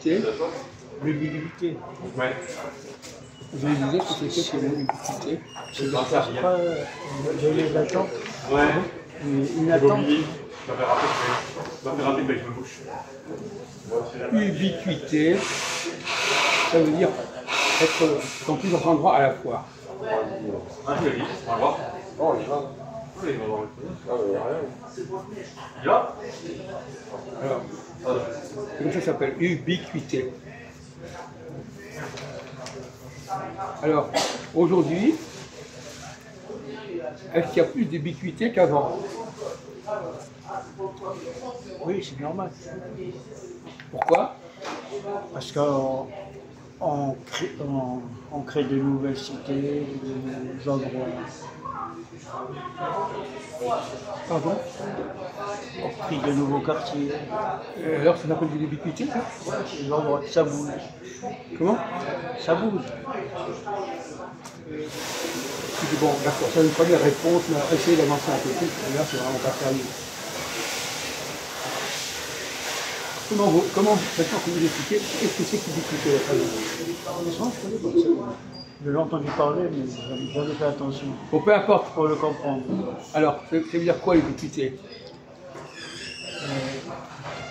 l'ubiquité. L'ubiquité. Ouais. Je me disais que c'était que l'ubiquité. C'est pas j'ai les attentes. Ouais. Une attente. Je vais faire rapide, mais je me bouche. Ubiquité, ça veut dire être dans plusieurs endroits à la fois. Ah, je l'ai dit, on va voir. Oh, il va. Oui, il va voir. Ah, il n'y a rien. Il va. Alors, comme ça s'appelle ubiquité. Alors, aujourd'hui, est-ce qu'il y a plus d'ubiquité qu'avant? Oui, c'est normal. Pourquoi? Parce qu'on crée de nouvelles cités, de nouveaux endroits. Pardon? On crée de nouveaux quartiers. Alors, ça s'appelle de l'ubiquité, ça? Les endroits, ça bouge. Comment? Ça bouge. Je dis, bon, d'accord, ça ne veut pas dire réponse, mais essayez d'avancer un peu plus, là, c'est vraiment pas sérieux. Maintenant que vous expliquez, qu'est-ce que c'est que l'ubiquité? Je l'ai entendu parler, mais j'ai jamais fait attention. Bon, peu importe. Pour le comprendre. Alors, ça veut dire quoi l'ubiquité?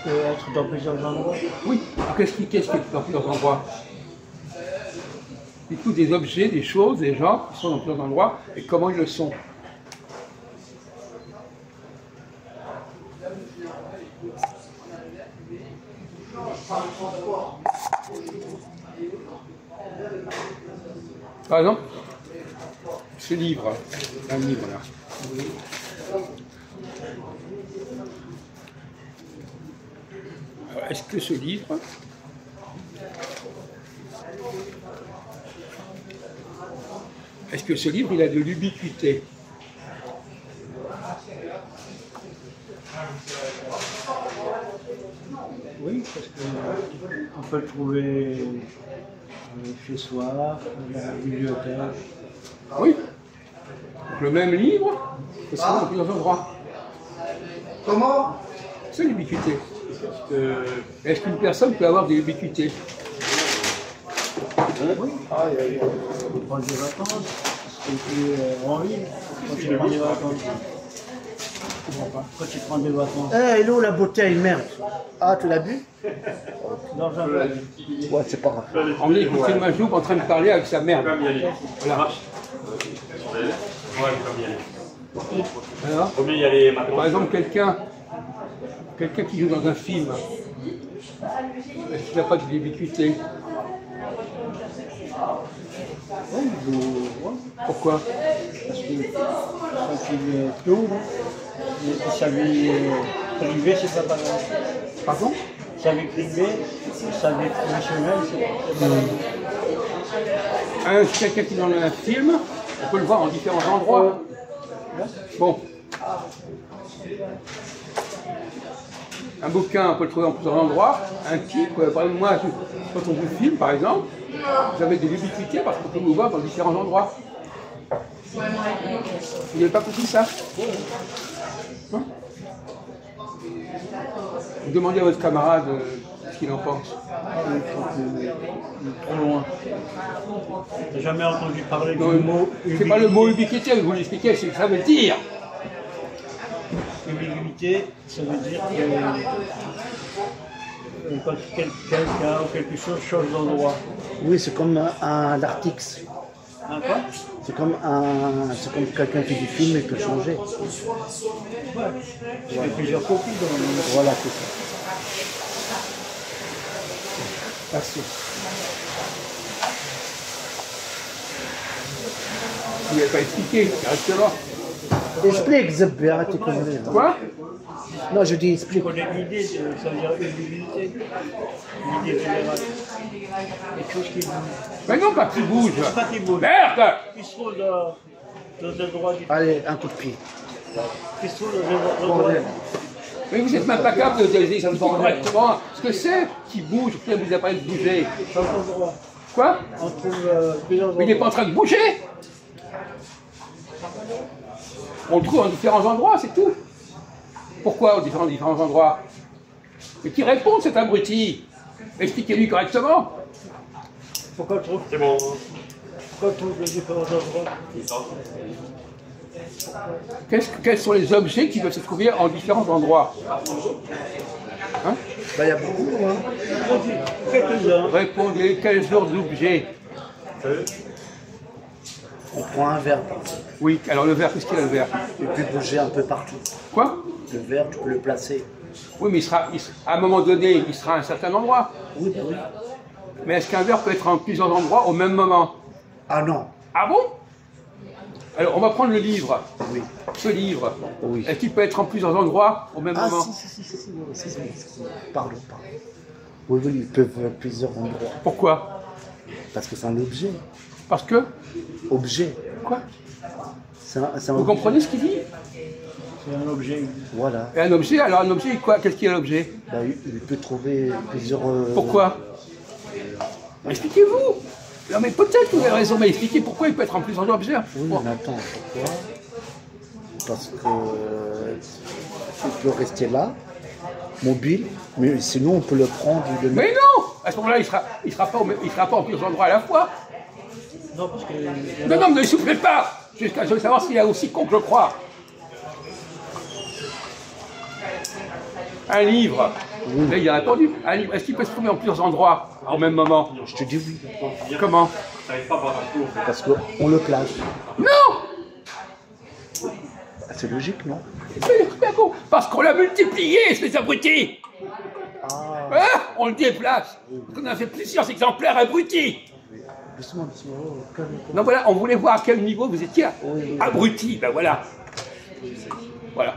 Être dans plusieurs endroits. Oui, qu'est-ce qui est dans plusieurs endroits? C'est tous des objets, des choses, des gens qui sont dans plusieurs endroits, et comment ils le sont. Par exemple, ce livre, un livre là. Alors, est-ce que ce livre il a de l'ubiquité? Oui, parce qu'on peut le trouver chez soi, dans la bibliothèque. Oui. Donc, le même livre, c'est dans plusieurs endroits. Comment? C'est l'ubiquité. Est-ce qu'une personne peut avoir de l'ubiquité? Oui. On prend des vacances, et puis en ville, quand tu prends des vacances. Quand tu prends des vacances. Eh, hello, la bouteille, merde. Ah, tu l'as bu? Dans un verre. Ouais, c'est pas grave. On est écouté Majoub en train de parler avec sa mère. Voilà. Alors, par exemple, quelqu'un qui joue dans un film, est-ce qu'il n'a pas de l'ubiquité? Oui, Pourquoi? parce que quand il tourne, sa vie privée, c'est pas pareil. Pardon? Sa vie privée, sa vie professionnelle, c'est pas pareil. Quelqu'un qui est dans un film, on peut le voir en différents endroits. Bon. Un bouquin, on peut le trouver en plusieurs endroits. Un titre, par exemple, moi, quand on vous filme, par exemple, vous avez de l'ubiquité parce qu'on peut vous voir dans différents endroits. Vous n'avez pas compris ça? Hein? Vous demandez à votre camarade ce qu'il en pense. Trop loin. T'as jamais entendu parler du Non, mot c'est pas le mot ubiquité, vous l'expliquez, c'est ce que ça veut dire. Ubiquité, ça veut dire que quand quelqu'un ou quelque chose change d'endroit. Oui, c'est comme un l'artix. Hein, quoi? C'est comme quelqu'un qui dit film et peut changer. Ouais. Il y a plusieurs copies dans le monde. Voilà, c'est ça. Merci. Vous n'avez pas expliqué, reste là. Explique, Zeb, arrête tes conneries. hein. Quoi? Non, je dis Tu explique. connais l'idée, ça veut dire ubiquité. L'idée générale. Quelque chose qui bouge. Mais non, pas qui bouge. Pas qui bouge. Merde! Qui se trouve dans un endroit différent. Allez, un coup de pied. Qui se trouve dans un endroit Bordel. Mais vous n'êtes même pas capable de expliquer correctement ce que c'est qui bouge, qui vous a parlé de bouger. Dans un endroit. Quoi? On trouve plusieurs Mais il n'est pas en train de bouger! On le trouve en différents endroits, c'est tout. Pourquoi en différents endroits? Mais qui répond cet abruti? Expliquez-lui correctement. Pourquoi tu trouves C'est bon. les différents endroits? Quels sont les objets qui peuvent se trouver en différents endroits? Hein? Bah, il y a beaucoup, hein. Quelques-uns. Répondez, quels sortes d'objets? On prend un verre, par exemple. Oui, alors le verre, qu'est-ce qu'il a le verre? Il peut bouger un peu partout. Quoi? Le verre, tu peux le placer. Oui, mais à un moment donné, il sera à un certain endroit. Oui, bah oui. Mais est-ce qu'un verre peut être en plusieurs endroits au même moment? Ah non. Ah bon? Alors, on va prendre le livre. Oui. Ce livre. Oui. Est-ce qu'il peut être en plusieurs endroits au même Ah moment? si. Pardon. Oui, ils peuvent plusieurs endroits. Pourquoi? Parce que c'est un objet. Parce que? Objet. Quoi? C'est un Vous objet. comprenez ce qu'il dit? C'est un objet. Voilà. Et un objet, alors un objet, quoi? Qu'est-ce qu'il y a l'objet? Bah, il peut trouver plusieurs... Pourquoi? Expliquez-vous! Non mais peut-être que vous avez raison, mais expliquez pourquoi il peut être en plusieurs objets. Oui, Bon. mais attends, pourquoi? Parce que il peut rester là, mobile, mais sinon on peut le prendre et le mettre. Mais non! À ce moment-là, il sera pas en plusieurs endroits à la fois. Non, parce que. Non, ne soufflez pas! Je veux savoir s'il est aussi con que je crois. Un livre. Là, il a répondu. Un livre. Est-ce qu'il peut se trouver en plusieurs endroits au même moment? Je te dis oui, Comment? T'arrives pas à boire un coup. parce qu'on le place. Non! Ah, c'est logique, non? C'est bien con. Parce qu'on l'a multiplié, espèce abruti! Ah, Hein? On le déplace. On a fait plusieurs exemplaires abrutis. doucement. Oh, calme-toi. Non, voilà, on voulait voir à quel niveau vous étiez Oui. abruti. Ben voilà. Voilà.